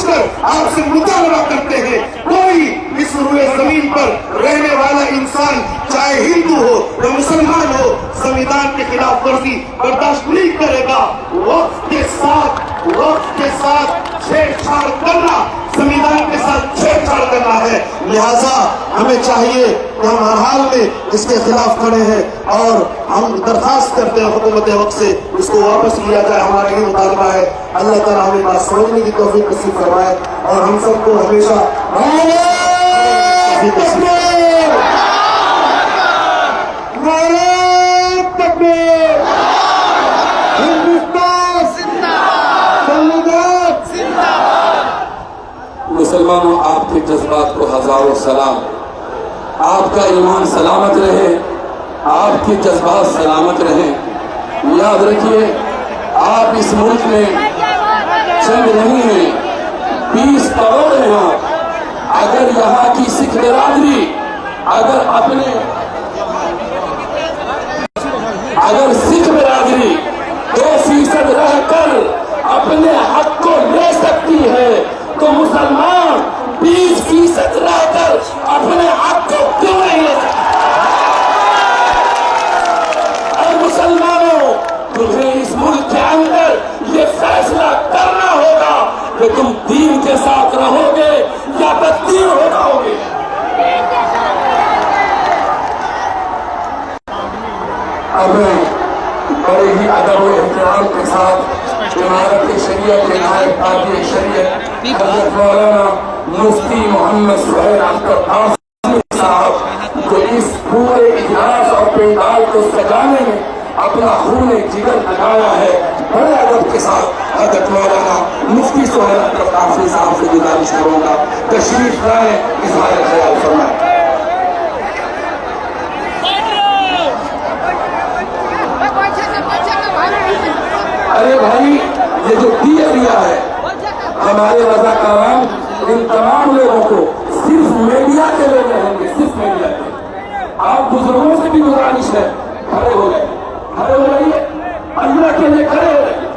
کر آپ سے مطالبہ کرتے ہیں، کوئی اس روئے زمین پر رہنے والا انسان چاہے ہندو ہو یا مسلمان ہو سنویدھان کے خلاف ورزی برداشت نہیں کرے گا۔ وقت کے ساتھ چھیڑ چھاڑ کرنا سنویدھان کے ساتھ چھیڑ چھاڑ کرنا ہے، لہذا ہمیں چاہیے کہ ہم ہر حال میں اس کے خلاف کھڑے ہیں اور ہم درخواست کرتے ہیں حکومت وقت سے اس کو واپس لیا جائے۔ ہمارا یہ مطالبہ ہے۔ اللہ تعالیٰ ہمیں بات سمجھنے کی توفیق نصیب فرمائے اور ہم سب کو ہمیشہ مسلمانوں، آپ کے جذبات کو ہزاروں سلام، آپ کا ایمان سلامت رہے، آپ کے جذبات سلامت رہیں۔ یاد رکھیے آپ اس ملک میں چند نہیں ہیں، 20 کروڑ ہیں آپ۔ اگر یہاں کی سکھ برادری اگر سکھ برادری 2% رہ کر اپنے حق کو لے سکتی ہے تو مسلمان 20% رہ کر اپنے حق کو کیوں نہیں لے سکتے؟ اور مسلمانوں، تمہیں اس ملک کے اندر یہ فیصلہ کرنا ہوگا کہ تم دین کے ساتھ رہو گے یا بددین ہو جاؤ گے۔ اب میں بڑے ہی ادب و احترام کے ساتھ امارت شریعت کے نائب قاضی شریعت حضرت مولانا مفتی محمد سہیل اختر قاسمی صاحب جو اس پورے اجلاس اور پنڈال کو سجانے میں اپنا خون جگر لگایا ہے، بڑے ادب کے ساتھ حضرت مولانا مفتی سہیل اختر قاسمی صاحب سے گزارش کروں گا تشریف لائیں، اظہار خیال فرمائیں۔ ارے بھائی، یہ جو دیا ہے ہمارے رضاکاران ان تمام لوگوں کو صرف میڈیا کے لوگ رہیں گے، صرف میڈیا کے۔ آپ بزرگوں سے بھی گزارش ہے، کھڑے ہو جائیے، اللہ کے لیے کھڑے ہو جائیے،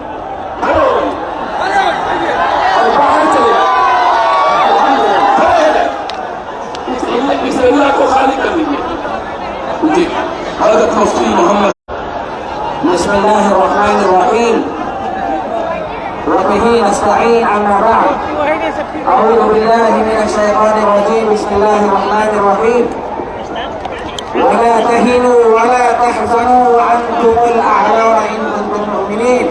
اور باہر چلے جائیں، اس ایریا کو خالی کر لیجیے۔ جی حضرت مفتی محمد۔ بسم اللہ الرحمن الرحیم وبه نستعین اما بعد اعوذ باللہ من الشیطان الرجیم بسم اللہ الرحمن الرحیم ولا تهنوا ولا تحزنوا وانتم الاعلون ان كنتم مؤمنین۔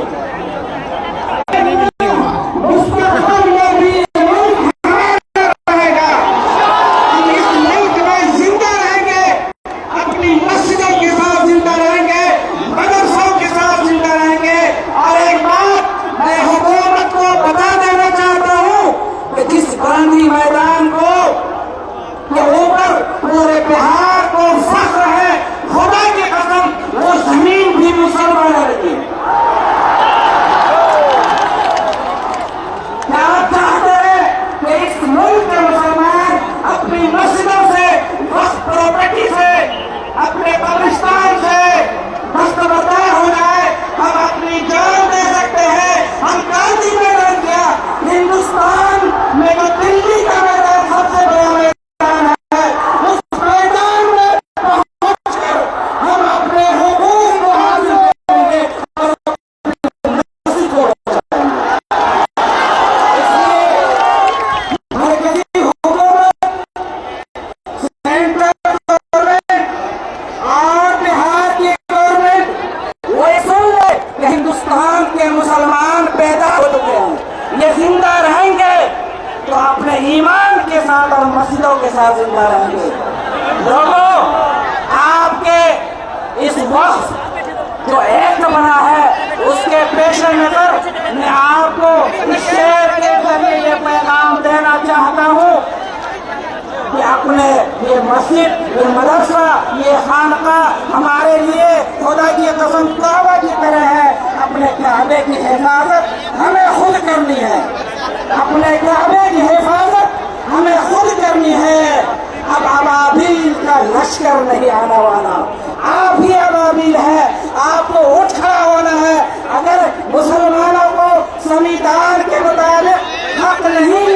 لوگوں، آپ کے اس وقت جو ایکٹ بنا ہے اس کے پیش نظر میں آپ کو اس شعر کے ذریعے یہ پیغام دینا چاہتا ہوں کہ اپنے یہ مسجد، یہ مدرسہ، یہ خانقاہ ہمارے لیے خدا کی قسم کعبہ کی طرح ہے۔ اپنے کعبے کی حفاظت ہمیں خود کرنی ہے، اپنے کعبے کی حفاظت ہمیں خود کرنی ہے۔ اب ابابیل کا لشکر نہیں آنے والا، آپ ہی ابابیل ہے، آپ کو اٹھ کھڑا ہونا ہے۔ اگر مسلمانوں کو سنویدھان کے مطابق حق نہیں